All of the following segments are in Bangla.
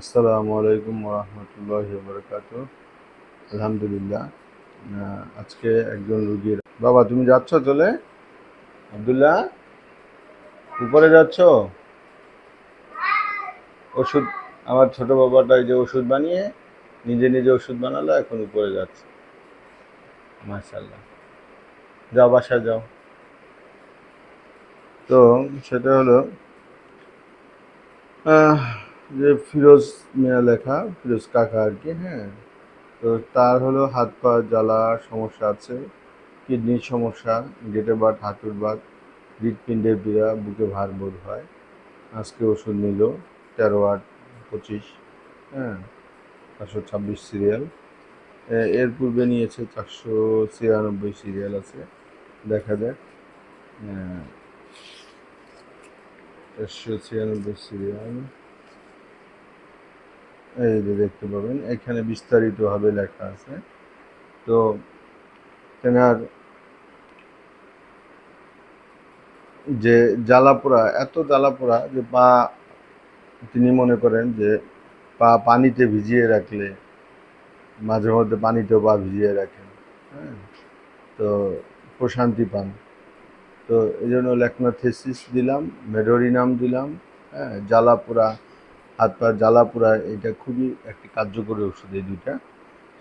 আসসালামু আলাইকুম ওরহমতুল্লাহি ওয়াবারাকাতুহু। আলহামদুলিল্লাহ। আজকে একজন রুগীর বাবা, তুমি যাচ্ছ চলে? আব্দুল্লাহ, উপরে যাচ্ছ? ওষুধ, আমার ছোট বাবাটা এই যে ওষুধ বানিয়ে নিজে নিজে ওষুধ বানালো, এখন উপরে যাচ্ছে। মাশাআল্লাহ, যাও বাসায় যাও। তো সেটা হলো আহ, যে ফিরোজ মিয়া লেখা, ফিরোজ কাকা আর কি। হ্যাঁ, তো তার হলো হাত পা জ্বালা সমস্যা আছে, কিডনির সমস্যা, গেটে বাত, হাঁটুর বাত, হৃৎপিণ্ডের পীড়া, বুকে ভার বোধ হয়। আজকে ওষুধ নিল 13/8/25। হ্যাঁ, 526 সিরিয়াল। এর পূর্বে নিয়েছে 496 সিরিয়াল আছে। দেখা যাক। 496 সিরিয়াল, এই যে দেখতে পাবেন এখানে বিস্তারিতভাবে লেখা আছে। তো তেনার যে জ্বালাপোড়া, এত জ্বালাপোড়া যে পা, তিনি মনে করেন যে পা পানিতে ভিজিয়ে রাখলে, মাঝে মধ্যে পানিতেও পা ভিজিয়ে রাখেন। হ্যাঁ, তো প্রশান্তি পান। তো এই জন্য ল্যাকনাথেসিস দিলাম, মেডোরিনাম দিলাম। হ্যাঁ, জ্বালাপোড়া, হাত পা জ্বালাপোড়া, এটা খুবই একটি কার্যকরী ওষুধ এই দুইটা।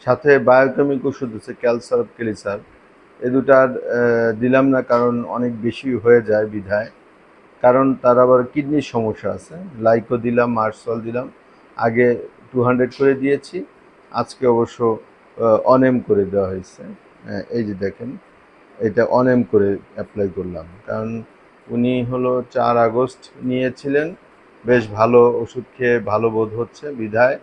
সাথে বায়োকেমিক ওষুধ আছে ক্যালসার, ক্যালিসার। এই দুটার দিলাম না, কারণ অনেক বেশি হয়ে যায় বিধায়। কারণ তার আবার কিডনির সমস্যা আছে। লাইকো দিলাম, মার্সল দিলাম। আগে 200 করে দিয়েছি, আজকে অবশ্য অনেম করে দেওয়া হয়েছে। এই যে দেখেন, এটা অনেম করে অ্যাপ্লাই করলাম, কারণ উনি হলো 4 আগস্ট নিয়েছিলেন। বেশ ভালো ওষুধ খেয়ে ভালো বোধ হচ্ছে বিধায়।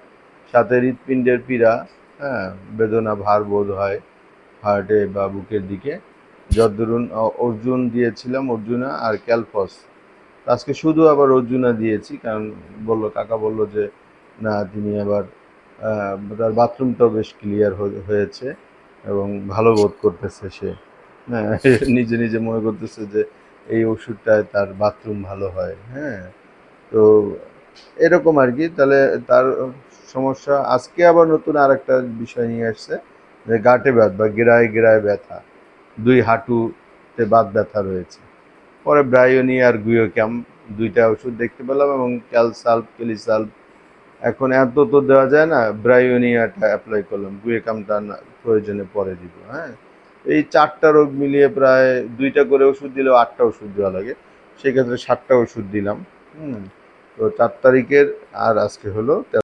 সাথে হৃৎপিণ্ডের পীড়া, হ্যাঁ, বেদনা ভার বোধ হয় হার্টে বা বুকের দিকে। যদ্দরুন অর্জুন দিয়েছিলাম, অর্জুনা আর ক্যালফস। আজকে শুধু আবার অর্জুনা দিয়েছি, কারণ কাকা বলল যে না, তিনি আবার তার বাথরুমটাও বেশ ক্লিয়ার হয়েছে এবং ভালো বোধ করতেছে সে। হ্যাঁ, নিজে নিজে মনে করতেছে যে এই ওষুধটায় তার বাথরুম ভালো হয়। হ্যাঁ, তো এরকম আর কি। তাহলে তার সমস্যা, আজকে আবার নতুন আর একটা বিষয় নিয়ে আসছে, যে গাঁটে ব্যথা বা গেরায় গেরায় ব্যথা, দুই হাঁটুতে বাত ব্যথা রয়েছে। পরে ব্রায়োনি আর গুয়োক্যাম, দুইটা ওষুধ দেখতে পেলাম, এবং ক্যালসাল্প, ক্যালিসাল্প। এখন এত তো দেওয়া যায় না, ব্রায়োনিয়াটা অ্যাপ্লাই করলাম, গুয়োক্যামটা প্রয়োজনে পরে দিব। হ্যাঁ, এই 4টা রোগ মিলিয়ে প্রায় 2টা করে ওষুধ দিলেও 8টা ওষুধ দেওয়া লাগে, সেক্ষেত্রে 7টা ওষুধ দিলাম। তো 4 তারিখের, আর আজকে হলো